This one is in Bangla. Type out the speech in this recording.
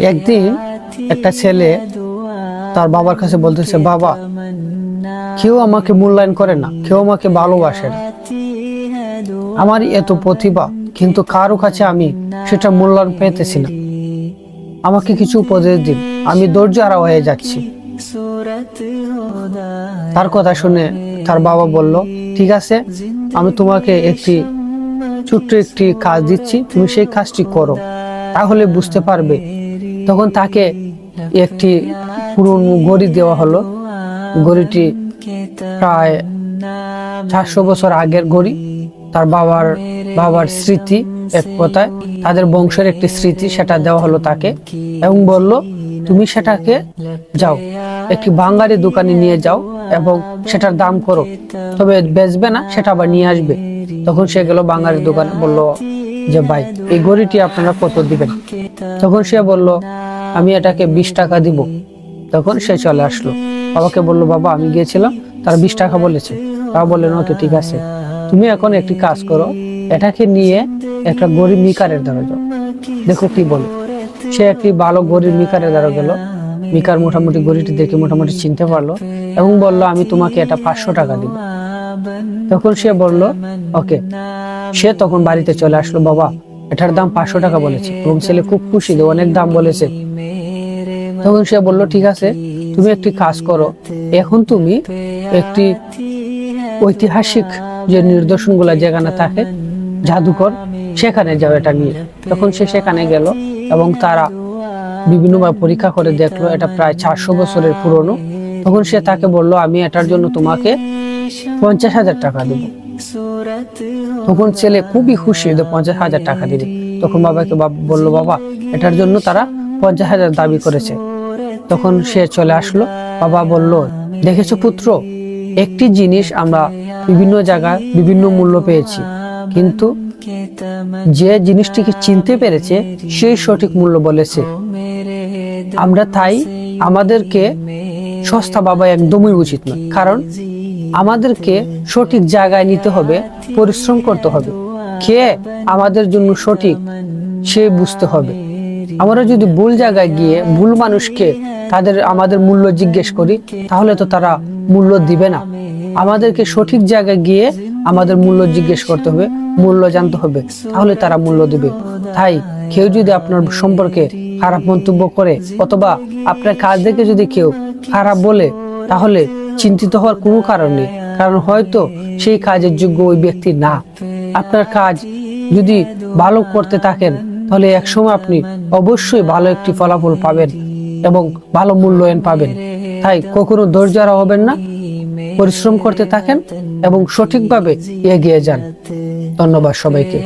একদিন একটা ছেলে তার বাবার কাছে বলতেছে, বাবা, কেউ আমাকে মূল্যায়ন করে না, কেউ আমাকে ভালোবাসে না, আমার এত প্রতিভা, কিন্তু কারো কাছে আমি সেটা মূল্যায়ন পেতেছি না, আমাকে কিছু উপদেশ দিন, আমি ধৈর্যহারা হয়ে যাচ্ছি। তার কথা শুনে তার বাবা বলল, ঠিক আছে, আমি তোমাকে ছোট্ট একটি কাজ দিচ্ছি, তুমি সেই কাজটি করো, তাহলে বুঝতে পারবে। তখন তাকে একটি পুরনো ঘড়ি দেওয়া হলো। ঘড়িটি প্রায় 400 বছর আগের ঘড়ি। তার বাবার স্মৃতি, এক কথায় তাদের বংশের একটি স্মৃতি, সেটা দেওয়া হলো তাকে এবং বলল, তুমি সেটাকে যাও একটি বাঙালি দোকানে নিয়ে যাও এবং সেটার দাম করো, তবে বেচবে না, সেটা আবার নিয়ে আসবে। তখন সে গেল বাঙালি দোকানে, বলল যে, ভাই, এই ঘড়িটি আপনারা কত দিবেন? তখন সে বলল, আমি এটাকে 20 টাকা দিব। তখন সে চলে আসলো, বাবাকে বলল, বাবা, আমি গিয়েছিলাম, তারা 20 টাকা বলেছে। বাবা বললেন, ওকে, ঠিক আছে, তুমি এখন একটি কাজ করো, এটাকে নিয়ে একটা গরিব মিকারের দ্বারা যাও, দেখো কি বলে। সে একটি ভালো গরিব মিকারের দ্বারা গেল। মিকার মোটামুটি ঘড়িটি দেখে মোটামুটি চিনতে পারলো এবং বলল, আমি তোমাকে এটা 500 টাকা দিব। তখন সে বলল, ওকে। সে তখন বাড়িতে চলে আসলো, বাবা, এটার দাম 500 টাকা বলেছে, এবং ছেলে খুব খুশি, অনেক দাম বলেছে। তখন সে বলল, ঠিক আছে, তুমি একটি কাজ করো, এখন তুমি একটি ঐতিহাসিক যে নিদর্শনগুলা যেখানে থাকে, জাদুঘর, সেখানে যাও এটা নিয়ে। তখন সে সেখানে গেল এবং তারা বিভিন্নভাবে পরীক্ষা করে দেখলো এটা প্রায় 400 বছরের পুরনো। তখন সে তাকে বলল, আমি এটার জন্য তোমাকে 50,000 টাকা দেব। তখন ছেলে খুবই খুশি, 50,000 টাকা দিবে। তখন বাবাকে বলল, বাবা, এটার জন্য তারা 50,000 দাবি করেছে। তখন সে চলে আসলো। বাবা বলল, দেখেছো পুত্র, একটি জিনিস আমরা বিভিন্ন জায়গায় বিভিন্ন মূল্য পেয়েছি, কিন্তু যে জিনিসটিকে চিনতে পেরেছে সেই সঠিক মূল্য বলেছে। আমরা তাই আমাদেরকে সস্তা ভাবা একদমই উচিত নয়, কারণ আমাদেরকে সঠিক জায়গায় নিতে হবে, পরিশ্রম করতে হবে। কে আমাদের জন্য সঠিক সে বুঝতে হবে। আমরা যদি ভুল জায়গায় গিয়ে ভুল মানুষকে আমাদের মূল্য জিজ্ঞেস করি, তাহলে তো তারা মূল্য দিবে না। আমাদেরকে সঠিক জায়গায় গিয়ে আমাদের মূল্য জিজ্ঞেস করতে হবে, মূল্য জানতে হবে, তাহলে তারা মূল্য দিবে। তাই কেউ যদি আপনার সম্পর্কে খারাপ মন্তব্য করে অথবা আপনার কাজ দেখে যদি কেউ খারাপ বলে, তাহলে চিন্তিত হওয়ার কোনো কারণ নেই, কারণ হয়তো সেই কাজের যোগ্য ওই ব্যক্তি না। আপনার কাজ যদি ভালো করতে থাকেন, তাহলে একসময় আপনি অবশ্যই ভালো একটি ফলাফল পাবেন এবং ভালো মূল্যায়ন পাবেন। তাই কখনো ধৈর্যহারা হবেন না, পরিশ্রম করতে থাকেন এবং সঠিকভাবে এগিয়ে যান। ধন্যবাদ সবাইকে।